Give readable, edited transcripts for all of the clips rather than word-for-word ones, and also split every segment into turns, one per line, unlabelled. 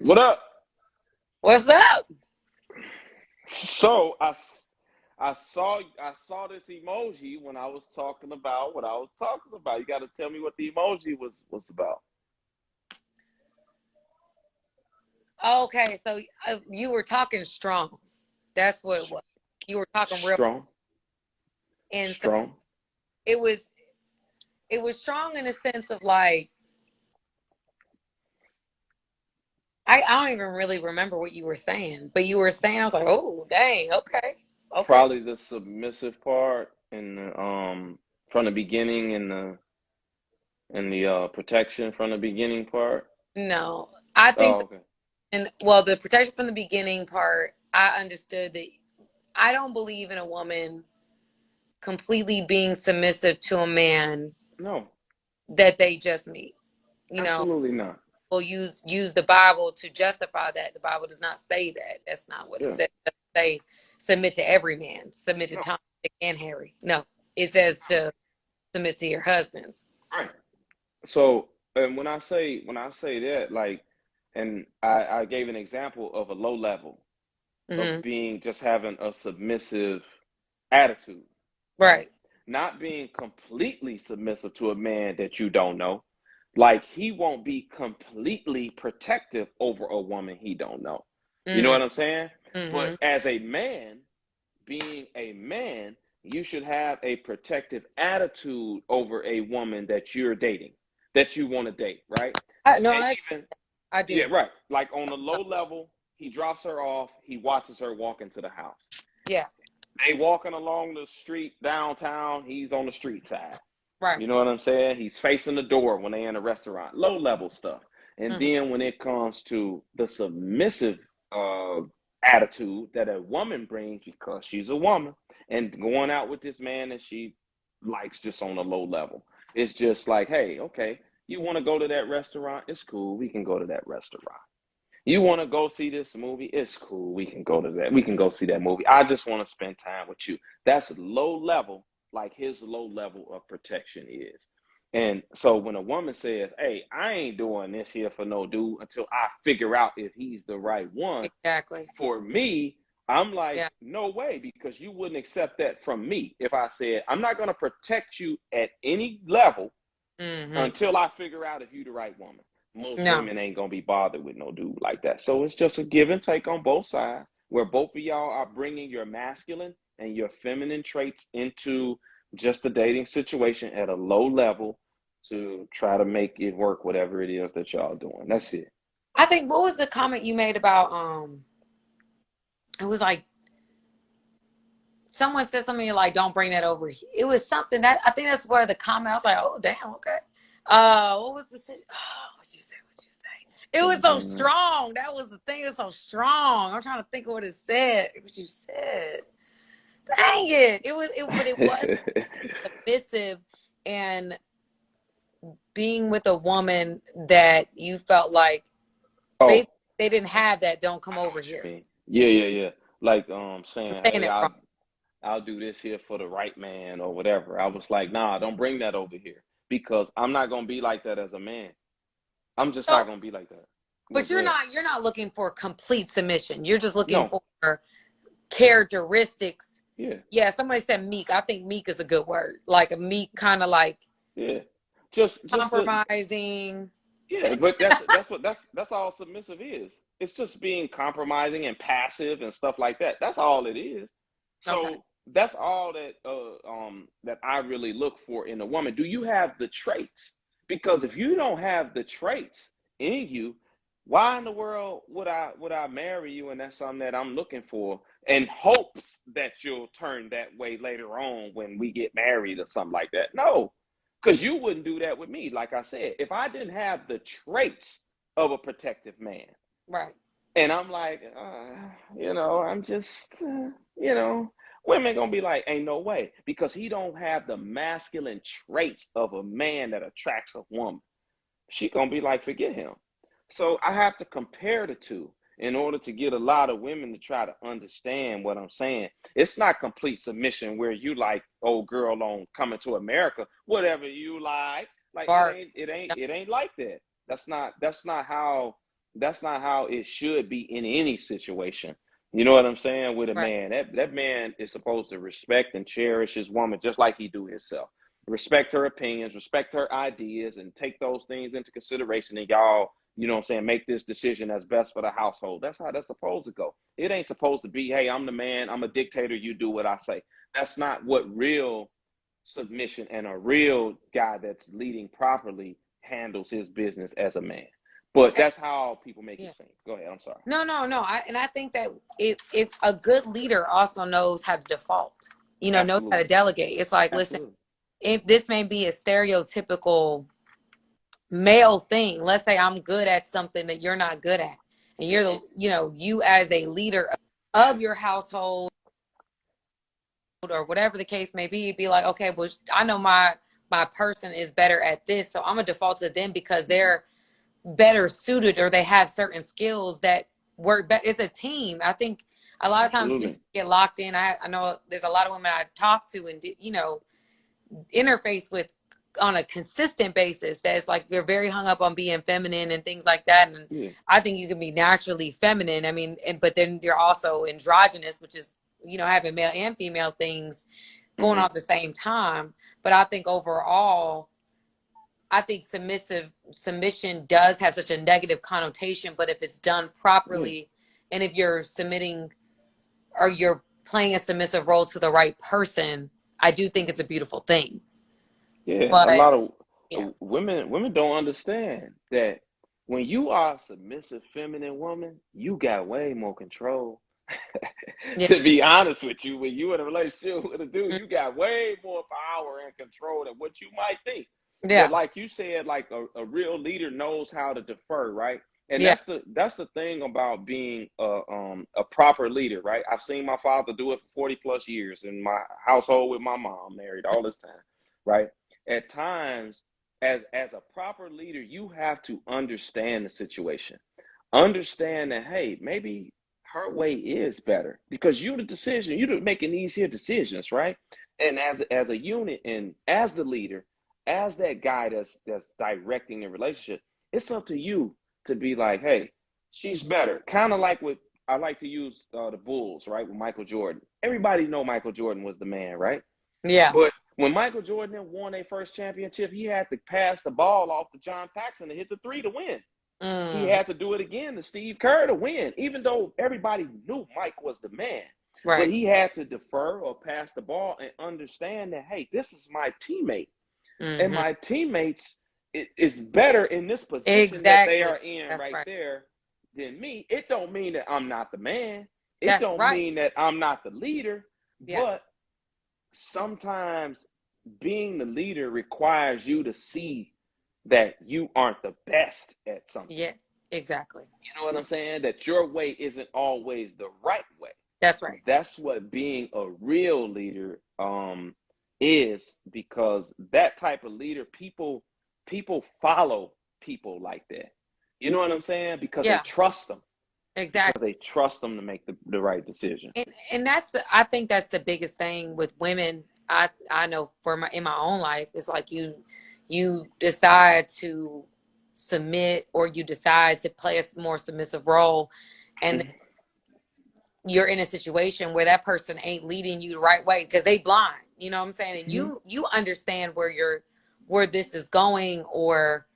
What up?
What's up?
So I saw this emoji when I was talking about what I was talking about. You got to tell me what the emoji was about.
Okay, so you were talking strong. That's what it was. You were talking real,
Strong,
and so
strong.
it was it was strong in the sense of like I don't even really remember what you were saying, but you were saying I was like, oh dang, okay, okay.
Probably the submissive part and from the beginning and the protection from the beginning part.
No, I think
Oh,
that,
okay.
and well, the protection from the beginning part, I understood that I don't believe in a woman completely being submissive to a man
No,
that they just meet. You know,
absolutely not.
will use the Bible to justify that. The Bible does not say that. That's not what it
Yeah.
says. It doesn't say submit to every man, submit to
No.
Tom, Dick, and Harry. No, it says to submit to your husbands.
Right. So, and when I say that, like, and I gave an example of a low level of
Hmm.
being just having a submissive attitude, right?
Right.
Not being completely submissive to a man that you don't know. Like he won't be completely protective over a woman he don't know. You know
Hmm.
what I'm saying? But
Hmm.
as a man, being a man, you should have a protective attitude over a woman that you're dating, that you want to date, right?
No,
And even,
I
yeah,
do.
right. Like on the low level, he drops her off, he watches her walk into the house.
Yeah.
They walking along the street downtown, he's on the street side.
Right.
You know what I'm saying? He's facing the door when they in a restaurant. Low level stuff. And
Hmm.
then when it comes to the submissive uh, attitude that a woman brings because she's a woman and going out with this man that she likes just on a low level. It's just like, hey, okay, you want to go to that restaurant? It's cool. We can go to that restaurant. You want to go see this movie? It's cool. We can go to that. We can go see that movie. I just want to spend time with you. That's low level, like his low level of protection is. And so when a woman says, hey, I ain't doing this here for no dude until I figure out if he's the right one
Exactly.
for me, I'm like,
Yeah.
no way, because you wouldn't accept that from me if I said, I'm not going to protect you at any level
Hmm.
until I figure out if you're the right woman. Most
No.
women ain't gonna be bothered with no dude like that. So it's just a give and take on both sides, where both of y'all are bringing your masculine and your feminine traits into just the dating situation at a low level to try to make it work, whatever it is that y'all doing. That's it.
I think what was the comment you made about it was like someone said something like, "Don't bring that over." It was something that I think that's where the comment. I was like, "Oh, damn, okay." What was the? What you say? What you say? It was
Don't
so
bring that.
strong. That was the thing. It was so strong. I'm trying to think of what it said. What you said? Dang it! It was it, but it was submissive and being with a woman that you felt like
Oh,
basically they didn't have that. Don't
I
come
know
over
what you
here.
mean. Yeah, yeah, yeah. Like
I'm
saying,
saying
hey,
it wrong.
I'll do this here for the right man or whatever. I was like, nah, don't bring that over here because I'm not gonna be like that as a man. I'm just not
So,
gonna be like that.
but
Go ahead.
you're not looking for complete submission. You're just looking
No,
for characteristics.
yeah,
Yeah, somebody said meek. I think meek is a good word. Like a meek, kind of like
yeah. Just to
compromising.
yeah, but that's all submissive is. It's just being compromising and passive and stuff like that. That's all it is.
Okay.
So that's all that I really look for in a woman. Do you have the traits? Because if you don't have the traits in you, why in the world would I marry you? And that's something that I'm looking for in hopes that you'll turn that way later on when we get married or something like that. No, because you wouldn't do that with me. Like I said, if I didn't have the traits of a protective man,
Right.
and I'm like, I'm just, women gonna be like, ain't no way, because he don't have the masculine traits of a man that attracts a woman. She gonna be like, forget him. So I have to compare the two in order to get a lot of women to try to understand what I'm saying. It's not complete submission where you like old girl on Coming to America, whatever you like. Like it
Bark.
ain't it ain't it ain't like that. That's not how. that's not how it should be in any situation. You know what I'm saying? With a
Right.
man, that man is supposed to respect and cherish his woman just like he do himself. Respect her opinions, respect her ideas, and take those things into consideration. And y'all, you know what I'm saying, make this decision that's best for the household. That's how that's supposed to go. It ain't supposed to be, hey, I'm the man, I'm a dictator, you do what I say. That's not what real submission and a real guy that's leading properly handles his business as a man. But that's how people make
Yeah.
it seem. Go ahead. I'm sorry.
No, no, no. I think that if a good leader also knows how to default, knows how to
Absolutely.
delegate. It's like, listen,
Absolutely.
if this may be a stereotypical male thing, let's say I'm good at something that you're not good at, and you're the, you as a leader of your household or whatever the case may be like, okay, well, I know my person is better at this, so I'm gonna default to them because they're better suited or they have certain skills that work better. It's a team. I think a lot of times we
Absolutely.
get locked in. I know there's a lot of women I talk to and interface with on a consistent basis that's like they're very hung up on being feminine and things like that. And
Yeah.
I think you can be naturally feminine. I mean, but then you're also androgynous, which is having male and female things going on at the same time. But I think overall, I think submission does have such a negative connotation, but if it's done properly, and if you're submitting or you're playing a submissive role to the right person, I do think it's a beautiful thing.
Yeah. A
But
lot of
yeah,
women don't understand that when you are a submissive feminine woman, you got way more control.
yeah,
To be honest with you, when you in a relationship with a dude,
mm,
you got way more power and control than what you might think. But
yeah,
like you said, like a real leader knows how to defer, right? And
yeah,
that's the thing about being a proper leader, right? I've seen my father do it for 40 plus years in my household with my mom, married all this time, right? At times, as a proper leader, you have to understand the situation. Understand that, hey, maybe her way is better because you're making these here decisions, right? And as a unit and as the leader, as that guy that's directing the relationship, it's up to you to be like, hey, she's better. Kind of like what I like to use the Bulls, right? With Michael Jordan. Everybody know Michael Jordan was the man, right?
yeah.
But when Michael Jordan won their first championship, he had to pass the ball off to John Paxson to hit the three to win. He
Mm,
had to do it again to Steve Kerr to win, even though everybody knew Mike was the man. But
right.
he had to defer or pass the ball and understand that, hey, this is my teammate. And
Hmm.
my teammates is better in this position that they
Exactly.
are in
That's
right
right.
there than me. It don't mean that I'm not the man. It
That's
don't
right.
mean that I'm not the leader. But
Yes.
sometimes being the leader requires you to see that you aren't the best at something.
Yeah. Exactly.
You know what I'm saying? That your way isn't always the right way.
That's right.
That's what being a real leader is, because that type of leader, people follow people like that. You know what I'm saying? Because they
Yeah.
trust them. Because
Exactly.
they trust them to make the right decision.
And I think that's the biggest thing with women. I know in my own life, it's like you decide to submit or you decide to play a more submissive role, and then
Mm-hmm.
you're in a situation where that person ain't leading you the right way because they blind. You know what I'm saying? And
Mm-hmm.
you understand where this is going, or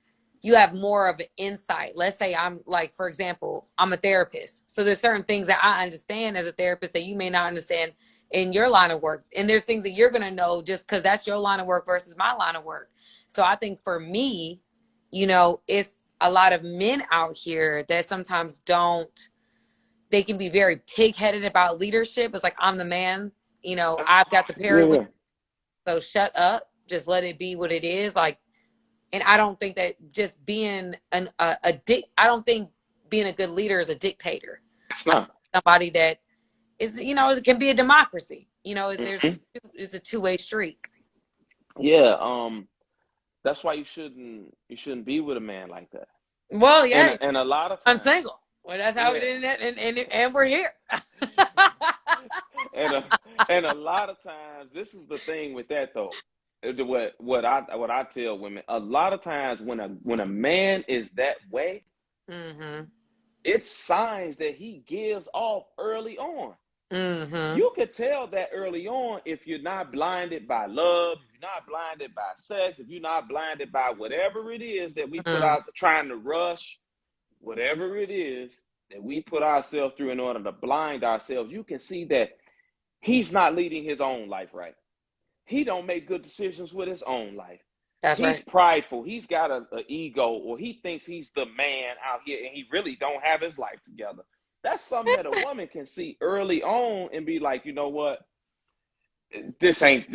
you have more of an insight. Let's say I'm like, for example, I'm a therapist. So there's certain things that I understand as a therapist that you may not understand in your line of work. And there's things that you're going to know just because that's your line of work versus my line of work. So I think for me, it's a lot of men out here that sometimes they can be very pig-headed about leadership. It's like, I'm the man, I've got the
Yeah,
periwig,
yeah.
so shut up, just let it be what it is. Like, and I don't think that just being I don't think being a good leader is a dictator.
It's
I
not.
think somebody that is, it can be a democracy.
Mm-hmm.
It's a two-way street.
Yeah. That's why you shouldn't be with a man like that.
Well,
And
yeah,
and a lot of
I'm
times,
single. Well, that's how it
yeah.
is, and we're here.
And and a lot of times, this is the thing with that though. What I tell women, a lot of times when a man is that way,
Hmm.
it's signs that he gives off early on.
Mm-hmm.
You could tell that early on if you're not blinded by love, if you're not blinded by sex, if you're not blinded by whatever it is that we put
Mm-hmm.
out trying to rush, whatever it is that we put ourselves through in order to blind ourselves. You can see that he's not leading his own life right. He don't make good decisions with his own life.
That's
He's
right.
prideful. He's got an ego, or he thinks he's the man out here, and he really don't have his life together. That's something that a woman can see early on and be like, you know what, this ain't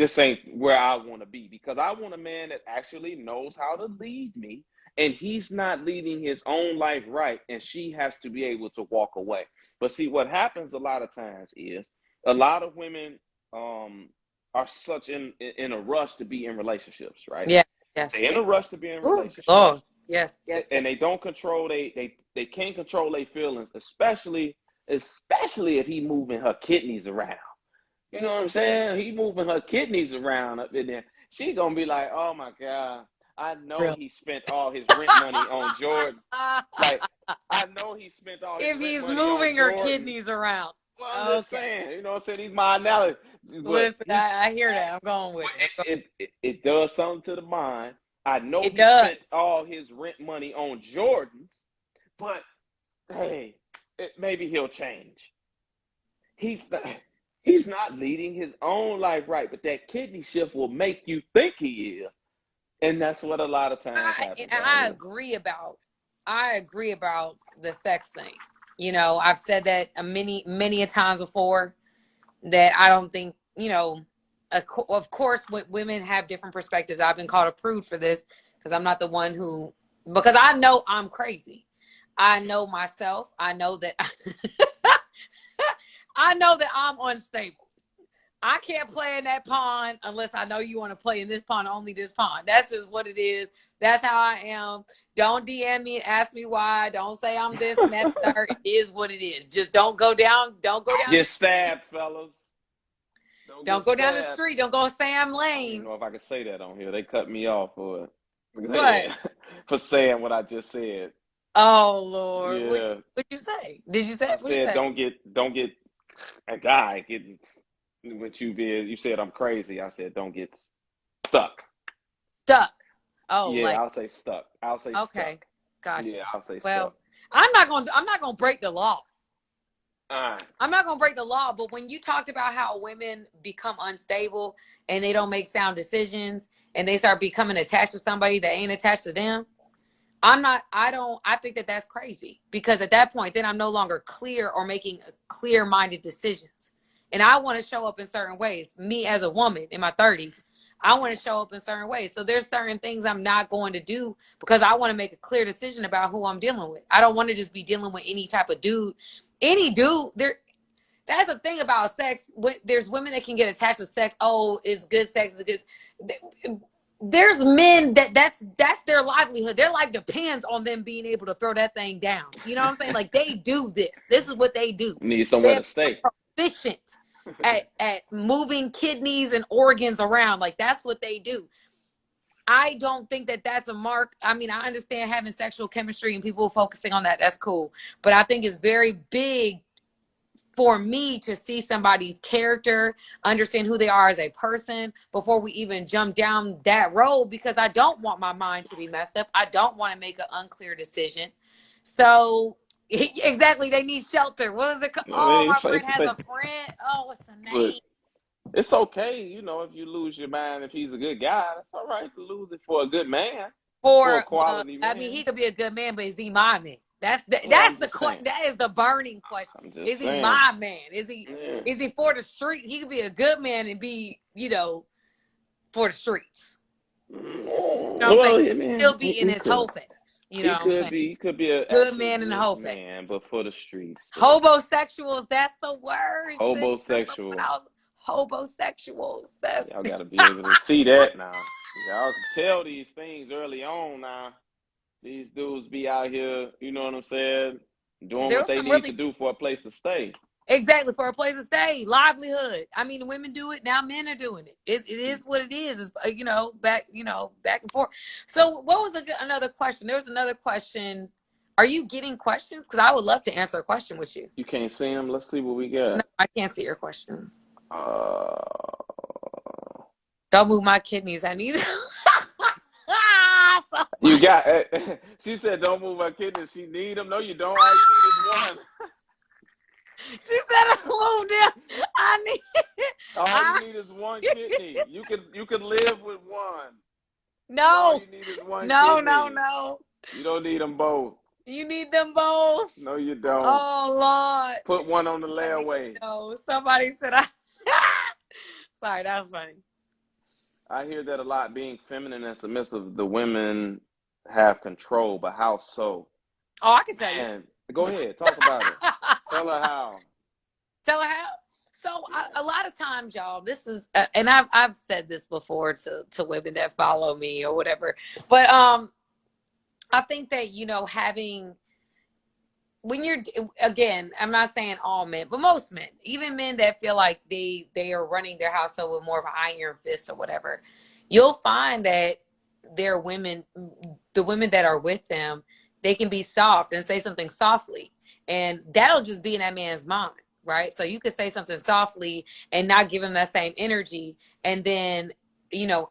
where I want to be, because I want a man that actually knows how to lead me, and he's not leading his own life right, and she has to be able to walk away. But see, what happens a lot of times is a lot of women um are such in a rush to be in relationships, right?
Yeah. Yes.
They're in
Yeah.
a rush to be in
Oh, Lord.
relationships,
Yes. Yes. Yes.
and they don't control they can't control their feelings, especially if he moving her kidneys around. You know what I'm saying? He moving her kidneys around up in there. She gonna be like, oh my God, I know
Real.
he spent all his rent money on Jordan. Like, I know he spent all his
If
rent
he's
money on
moving her
Jordans.
kidneys around.
Well, I'm just
Okay.
saying, you know what I'm saying? These my analogy. But
Listen, I hear that. I'm going with it.
it does something to the mind. I know
It
he spent
does.
all his rent money on Jordans, but hey, maybe he'll change. He's not, he's not leading his own life right, but that kidney shift will make you think he is, and that's what a lot of times happens out
I
here.
agree about. I agree about the sex thing. You know, I've said that many a times before, that I don't think, of course, women have different perspectives. I've been called a prude for this because I'm not the one who, because I know I'm crazy. I know myself. I know that I know that I'm unstable. I can't play in that pond unless I know you want to play in this pond, only this pond. That's just what it is. That's how I am. Don't DM me and ask me why. Don't say I'm this and that third. It is what it is. Just don't go down. Don't go
Don't
down the
get
street.
stabbed, fellas. Don't
Don't
get
go down the
stabbed.
street. Don't go Sam
I don't even
Lane.
know if I can say that on here. They cut me off for
What?
it. For saying what I just said.
Oh Lord.
Yeah,
What'd you say? Did you say
I
what'd you
said
say?
don't get a guy getting what you did. You said I'm crazy. I said don't get stuck.
Stuck. Oh,
Yeah,
like,
I'll say stuck. I'll say
okay.
stuck.
Gotcha.
Yeah, I'll say
Well,
stuck.
I'm not gonna break the law.
All right.
I'm not gonna break the law, but when you talked about how women become unstable and they don't make sound decisions and they start becoming attached to somebody that ain't attached to them, I think that that's crazy, because at that point, then I'm no longer clear or making clear minded decisions. And I want to show up in certain ways. Me as a woman in my 30s, I want to show up in certain ways. So there's certain things I'm not going to do because I want to make a clear decision about who I'm dealing with. I don't want to just be dealing with any type of dude. Any dude, that's the thing about sex. There's women that can get attached to sex. Oh, it's good sex. It's good. There's men that's their livelihood. Their life depends on them being able to throw that thing down. You know what I'm saying? Like, they do this. This is what they do.
Need somewhere
They're
to stay.
proficient at moving kidneys and organs around. Like, that's what they do. I don't think that that's a mark. I mean, I understand having sexual chemistry and people focusing on that. That's cool. But I think it's very big for me to see somebody's character, understand who they are as a person before we even jump down that road, because I don't want my mind to be messed up. I don't want to make an unclear decision. So, exactly, they need shelter. What is it called? Oh, my friend has a friend. Oh, what's the
But
name?
it's okay, if you lose your mind, if he's a good guy, that's all right to lose it for a good man, for a quality
I mean,
man.
he could be a good man, but is he my man?
Well, I'm just saying.
That is the burning question.
I'm just
Is he
saying.
my man?
Yeah.
Is he for the street? He could be a good man and be, for the streets. You know what I'm saying?
Well, yeah, man,
He'll be in
he
his
could.
whole phase. You know what I'm saying?
He could be an
Good
actual
man in the
good
whole
man,
phase.
but for the streets, but
Hobosexuals, that's the word, sis. That's the word
hobosexual.
I was. Hobosexuals. That's
Y'all got to be able to see that now. Y'all can tell these things early on now. These dudes be out here, you know what I'm saying, doing
there
what
was
they
some
need
really
to do for a place to stay.
exactly for a place to stay, livelihood. I mean, women do it now. Men are doing it. It is what it is. It's, back and forth. So, what was another question? There was another question. Are you getting questions? Because I would love to answer a question with you.
You can't see them? Let's see what we
No,
got.
I can't see your questions.
Uh,
Don't move my kidneys. I need them.
you
Somebody.
got. She said, "Don't move her kidneys. She need them. No, you don't. All you need is one.
She said I moved them. I need.
All you
I,
need is one kidney. You can live with one. All
no,
you need is one
no, no,
kidney.
no.
You don't need them both.
You need them both.
No, you don't.
Oh Lord.
Put one on the
Let me
layaway.
know. Somebody said I. Sorry, that was funny.
I hear that a lot. Being feminine and submissive, the women have control, but how so?
Oh, I can tell you.
Man, go ahead. Talk about it. Tell her how.
Tell her how. So
Yeah.
a lot of times, y'all, this is, and I've said this before to women that follow me or whatever, but I think that having when you're again, I'm not saying all men, but most men, even men that feel like they are running their household with more of an iron fist or whatever, you'll find that their women, the women that are with them, they can be soft and say something softly, and that'll just be in that man's mind, right? So you could say something softly and not give him that same energy, and then you know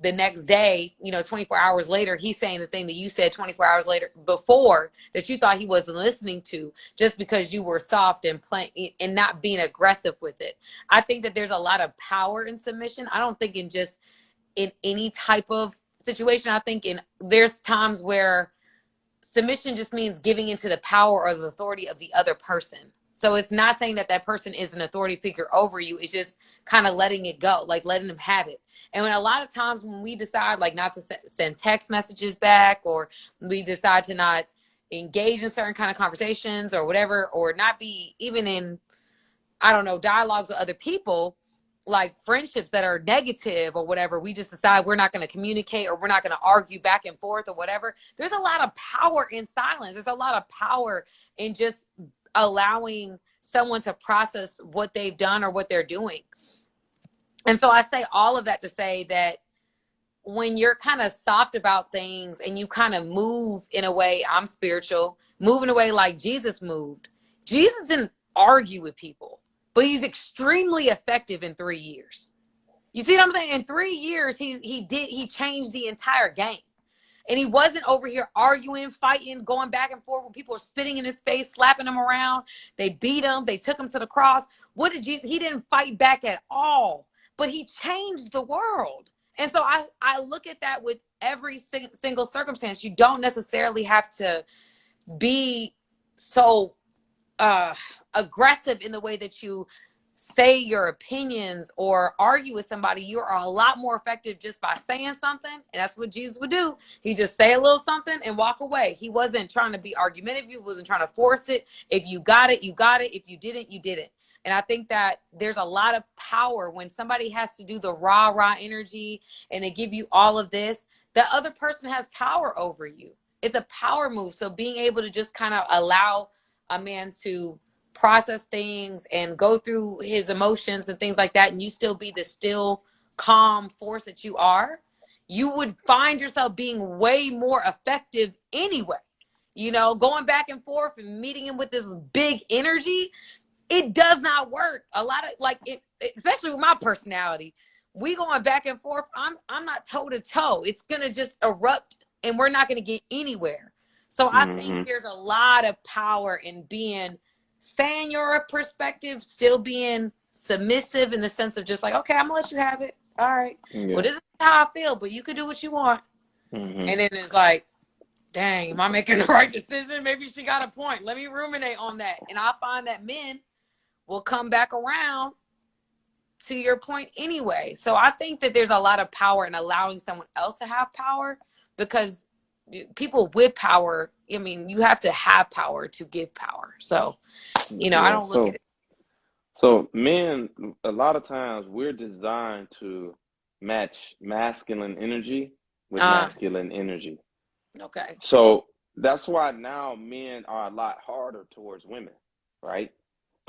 the next day, 24 hours later, he's saying the thing that you said 24 hours later before that you thought he wasn't listening to, just because you were soft and plain and not being aggressive with it. I think that there's a lot of power in submission. I don't think in any type of situation. I think there's times where submission just means giving into the power or the authority of the other person. So it's not saying that that person is an authority figure over you. It's just kind of letting it go, like letting them have it. And when a lot of times when we decide like not to send text messages back, or we decide to not engage in certain kind of conversations or whatever, or not be even in, I don't know, dialogues with other people, like friendships that are negative or whatever, we just decide we're not going to communicate or we're not going to argue back and forth or whatever. There's a lot of power in silence. There's a lot of power in just allowing someone to process what they've done or what they're doing. And so I say all of that to say that when you're kind of soft about things and you kind of move in a way, I'm spiritual, move in a way like Jesus moved. Jesus didn't argue with people, but he's extremely effective in 3 years. You see what I'm saying? In 3 years, he changed the entire game. And he wasn't over here arguing, fighting, going back and forth when people were spitting in his face, slapping him around. They beat him. They took him to the cross. What did Jesus? He didn't fight back at all, but he changed the world. And so I look at that with every single circumstance. You don't necessarily have to be so aggressive in the way that you say your opinions or argue with somebody. You are a lot more effective just by saying something. And that's what Jesus would do. He just say a little something and walk away. He wasn't trying to be argumentative. He wasn't trying to force it. If you got it, you got it. If you didn't, you didn't. And I think that there's a lot of power when somebody has to do the rah energy and they give you all of this. The other person has power over you. It's a power move. So being able to just kind of allow a man to process things and go through his emotions and things like that, and you still be the still calm force that you are, you would find yourself being way more effective anyway. Going back and forth and meeting him with this big energy, it does not work. A lot of like it, especially with my personality, we going back and forth. I'm not toe to toe. It's gonna just erupt and we're not gonna get anywhere. So I think
Mm-hmm.
there's a lot of power in saying your perspective, still being submissive in the sense of just like, okay, I'm gonna let you have it. All right. Well,
Yeah.
this is how I feel, but you can do what you want.
Mm-hmm.
And then it's like, dang, am I making the right decision? Maybe she got a point. Let me ruminate on that. And I find that men will come back around to your point anyway. So I think that there's a lot of power in allowing someone else to have power, because people with power, I mean, you have to have power to give power. So, I
Yeah.
don't look at it.
So men, a lot of times we're designed to match masculine energy with
Uh,
masculine energy.
okay.
So that's why now men are a lot harder towards women, right?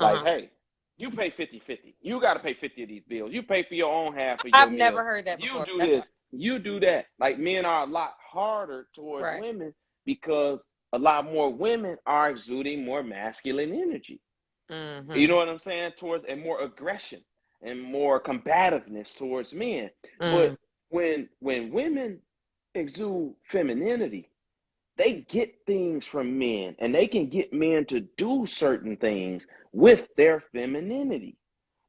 Like,
Uh-huh.
hey, you pay 50-50. You got to pay 50 of these bills. You pay for your own half of your
I've never
meal.
heard that
You
before.
do
That's
this. You do that. Like men are a lot harder towards
right.
women because a lot more women are exuding more masculine energy. You
Mm-hmm.
know what I'm saying? Towards and more aggression and more combativeness towards men.
Mm.
But when women exude femininity, they get things from men and they can get men to do certain things with their femininity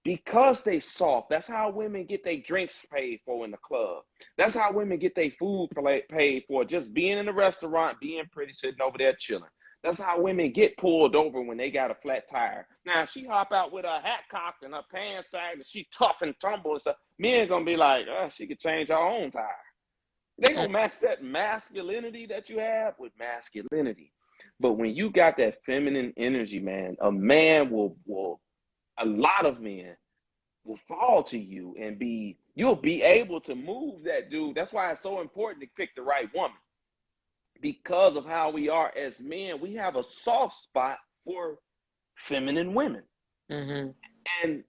because they soft. That's how women get their drinks paid for in the club. That's how women get their food paid for, just being in the restaurant, being pretty, sitting over there chilling. That's how women get pulled over when they got a flat tire. Now, if she hop out with her hat cocked and her pants sagged and she tough and tumble and stuff, men gonna be like, oh, she could change her own tire. They
Mm.
gonna match that masculinity that you have with masculinity. But when you got that feminine energy, man, a man will a lot of men will fall to you and you'll be able to move that dude. That's why it's so important to pick the right woman. Because of how we are as men, we have a soft spot for feminine women.
Mm-hmm.
And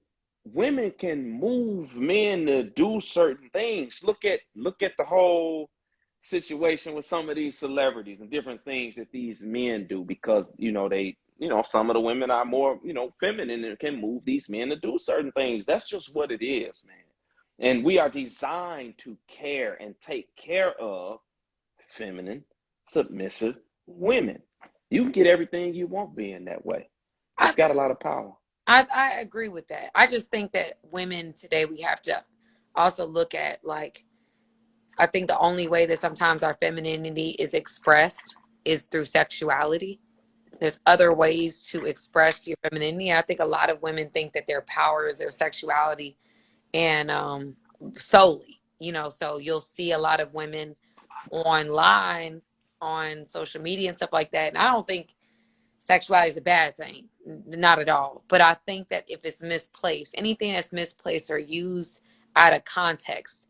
women can move men to do certain things. Look at the whole situation with some of these celebrities and different things that these men do because some of the women are more feminine and can move these men to do certain things. That's just what it is, man. And we are designed to care and take care of feminine, submissive women. You can get everything you want being that way. It's
I,
got a lot of power.
I agree with that. I just think that women today, we have to also look at, like, I think the only way that sometimes our femininity is expressed is through sexuality. There's other ways to express your femininity. I think a lot of women think that their power is their sexuality, and solely, so you'll see a lot of women online, on social media and stuff like that. And I don't think sexuality is a bad thing, not at all. But I think that if it's misplaced, anything that's misplaced or used out of context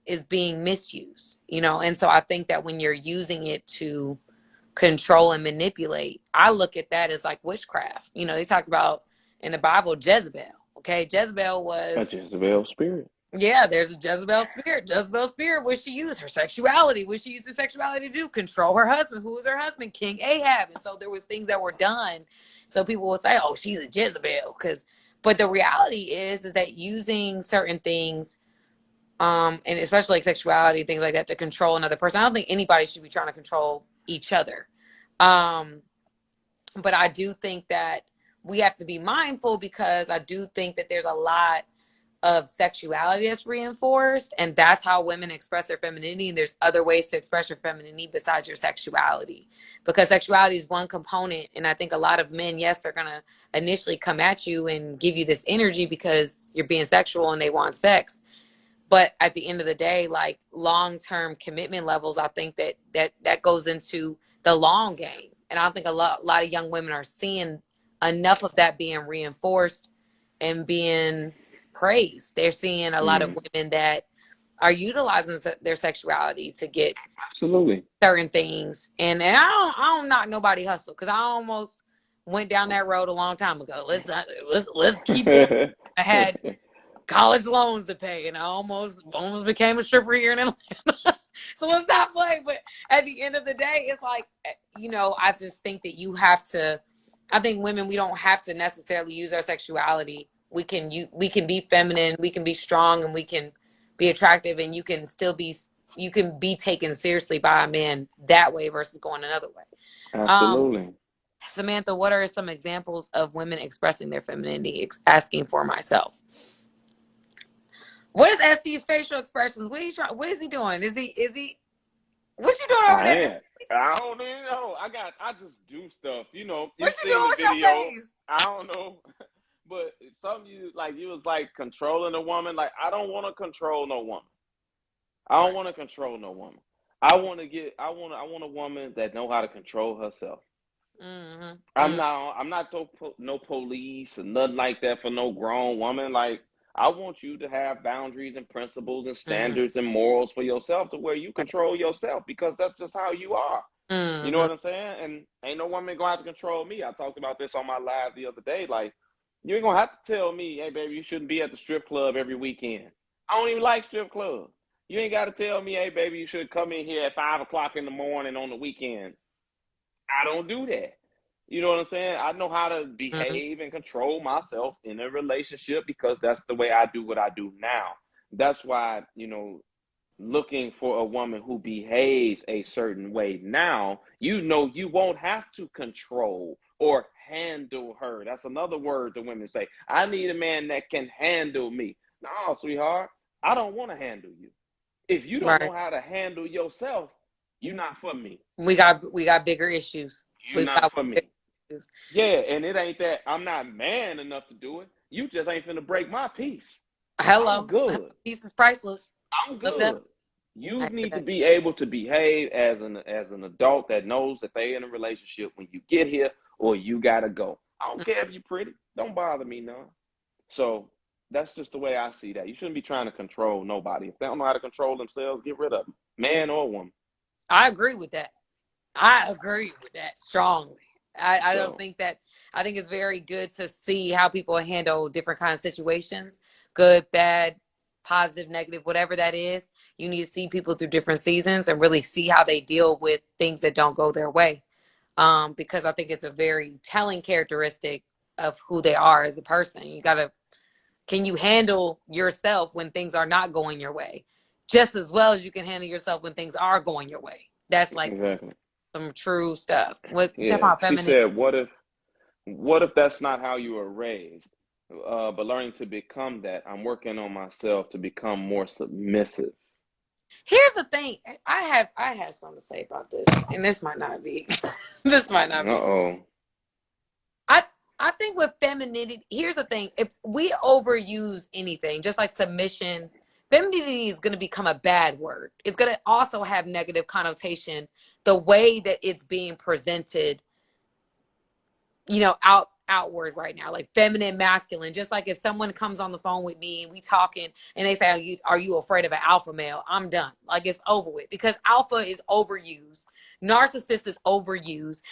is being misused, And so I think that when you're using it to control and manipulate, I look at that as like witchcraft. They talk about in the Bible Jezebel. Okay, Jezebel
A
was,
Jezebel spirit.
yeah, there's a Jezebel spirit. Jezebel spirit, what she used her sexuality. What she used her sexuality to do? Control her husband. Who was her husband? King Ahab. And so there was things that were done. So people will say, "Oh, she's a Jezebel," but the reality is that using certain things, and especially like sexuality, things like that, to control another person. I don't think anybody should be trying to control each other. Um, but I do think that we have to be mindful, because I do think that there's a lot of sexuality that's reinforced, and that's how women express their femininity. And there's other ways to express your femininity besides your sexuality, because sexuality is one component. And I think a lot of men, yes, they're gonna initially come at you and give you this energy because you're being sexual and they want sex. But at the end of the day, like, long-term commitment levels, I think that goes into the long game. And I don't think a lot of young women are seeing enough of that being reinforced and being praised. They're seeing a lot of
Mm,
women that are utilizing their sexuality to get
absolutely.
certain things. And I don't knock nobody hustle, because I almost went down that road a long time ago. Let's keep it. I had college loans to pay, and I almost became a stripper here in Atlanta. So let's not play. But at the end of the day, it's like, I just think that I think women, we don't have to necessarily use our sexuality. We can be feminine, we can be strong, and we can be attractive, and you can be taken seriously by a man that way versus going another way. Um,
Absolutely.
Samantha, what are some examples of women expressing their femininity? Asking for myself. What is SD's facial expressions? What is he doing? What you doing over
I
there,
am.
SD?
I don't even know. I just do stuff.
What
You've
you doing
seen the
with your
video.
face?
I don't know. But some you was like controlling a woman. Like, I don't want to control no woman. I don't
Right.
want to control no woman. I want a woman that know how to control herself.
Mm-hmm.
I'm not no police or nothing like that for no grown woman. Like, I want you to have boundaries and principles and
Mm-hmm.
standards and morals for yourself to where you control yourself because that's just how you are. You know
Mm-hmm.
what I'm saying? And ain't no woman gonna have to control me. I talked about this on my live the other day. Like, you ain't gonna have to tell me, hey baby, you shouldn't be at the strip club every weekend. I don't even like strip clubs. You ain't gotta tell me, hey baby, you should come in here at 5 o'clock in the morning on the weekend. I don't do that. You know what I'm saying? I know how to
Mhm.
behave and control myself in a relationship because that's the way I do what I do now. That's why, looking for a woman who behaves a certain way now, you won't have to control or handle her. That's another word the women say. I need a man that can handle me. No, sweetheart, I don't want to handle you. If you don't know
Right.
how to handle yourself, you're not for me.
We got bigger issues.
You're
We've
not
got
for
bigger
me.
issues.
Yeah, and it ain't that I'm not man enough to do it. You just ain't finna break my peace. I'm
Hello.
good.
Peace is priceless.
I'm
Most definitely.
good. You
I hear
need to
that.
be able to behave as an adult that knows that they in a relationship when you get here or you gotta go. I don't care if you're pretty. Don't bother me none. So that's just the way I see that. You shouldn't be trying to control nobody. If they don't know how to control themselves, get rid of them, man or woman.
I agree with that. I agree with that strongly. I don't
So
think that I think it's very good to see how people handle different kinds of situations, good, bad, positive, negative, whatever that is. You need to see people through different seasons and really see how they deal with things that don't go their way. Because I think it's a very telling characteristic of who they are as a person. You gotta can you handle yourself when things are not going your way? Just as well as you can handle yourself when things are going your way. That's like
exactly.
some true stuff. What's talking
Yeah.
about
She
feminine?
said, what if that's not how you were raised? But learning to become that, I'm working on myself to become more submissive.
Here's the thing. I have something to say about this, and this might not be this might not be.
Uh-oh.
I I think with femininity, here's the thing. If we overuse anything, just like submission, femininity is going to become a bad word. It's going to also have negative connotation the way that it's being presented, outward right now, like feminine, masculine. Just like if someone comes on the phone with me and we talking and they say, are you afraid of an alpha male? I'm done. Like it's over with because alpha is overused. Narcissist is overused.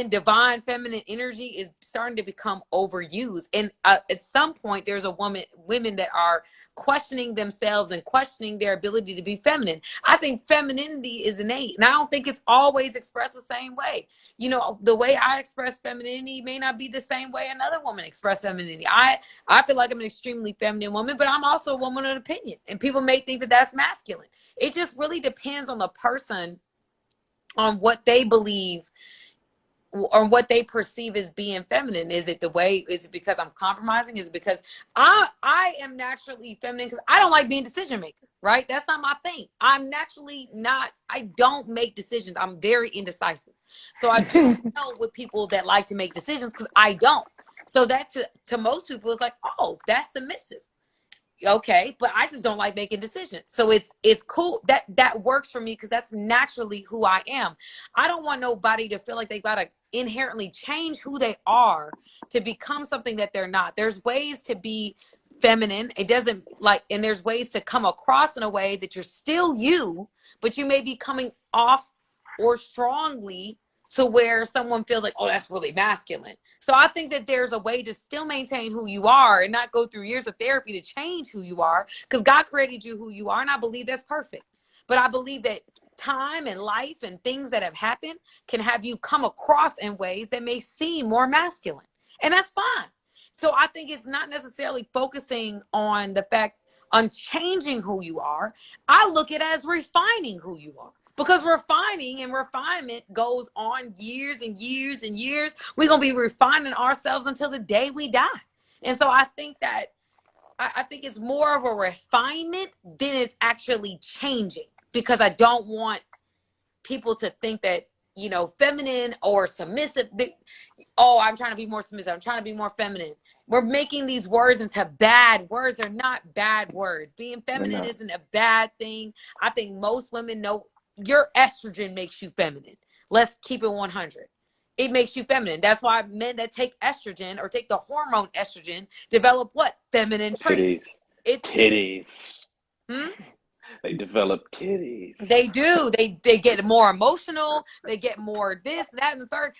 Divine feminine energy is starting to become overused. And at some point, there's women that are questioning themselves and questioning their ability to be feminine. I think femininity is innate, and I don't think it's always expressed the same way. The way I express femininity may not be the same way another woman express femininity. I feel like I'm an extremely feminine woman, but I'm also a woman of opinion, and people may think that that's masculine. It just really depends on the person, on what they believe or what they perceive as being feminine. Is it because I'm compromising? Is it because I am naturally feminine because I don't like being decision maker, right? That's not my thing. I'm naturally not, I don't make decisions. I'm very indecisive. So I do know with people that like to make decisions because I don't. So that to most people is like, oh, that's submissive. Okay, but I just don't like making decisions. So it's cool that works for me because that's naturally who I am. I don't want nobody to feel like they gotta inherently change who they are to become something that they're not. There's ways to be feminine. It doesn't like, and there's ways to come across in a way that you're still you, but you may be coming off or strongly to where someone feels like, oh, that's really masculine. So I think that there's a way to still maintain who you are and not go through years of therapy to change who you are, because God created you who you are, and I believe that's perfect. But I believe that time and life and things that have happened can have you come across in ways that may seem more masculine, and that's fine. So I think it's not necessarily focusing on the fact on changing who you are. I look at it as refining who you are, because refining and refinement goes on years and years and years. We're going to be refining ourselves until the day we die. And so I think that I think it's more of a refinement than it's actually changing, because I don't want people to think that, feminine or submissive. Oh, I'm trying to be more submissive. I'm trying to be more feminine. We're making these words into bad words. They're not bad words. Being
They're
feminine
not.
isn't a bad thing. I think most women know your estrogen makes you feminine. Let's keep it 100. It makes you feminine. That's why men that take estrogen or take the hormone estrogen develop what? Feminine
Titties.
traits. It's
Titties.
hmm?
They develop titties.
They do. They get more emotional. They get more this, that, and the third.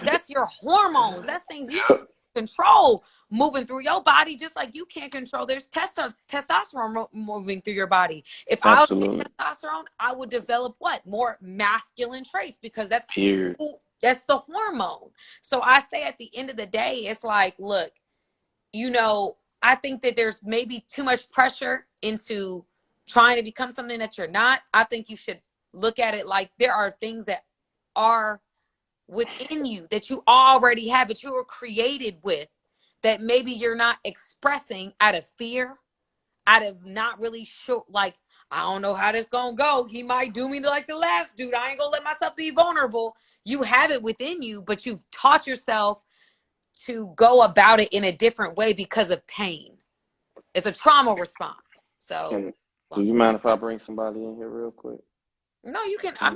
That's your hormones. That's things you
Yep.
control moving through your body, just like you can't control there's testosterone moving through your body. If I was to
Absolutely.
take testosterone, I would develop what? More masculine traits, because
Period.
that's the hormone. So I say at the end of the day, it's like, look, I think that there's maybe too much pressure into trying to become something that you're not. I think you should look at it like there are things that are within you that you already have, that you were created with, that maybe you're not expressing out of fear, out of not really sure, like, I don't know how this gonna go. He might do me like the last dude. I ain't gonna let myself be vulnerable. You have it within you, but you've taught yourself to go about it in a different way because of pain. It's a trauma response. So,
Do you mind if I bring somebody in here real quick?
no, you can.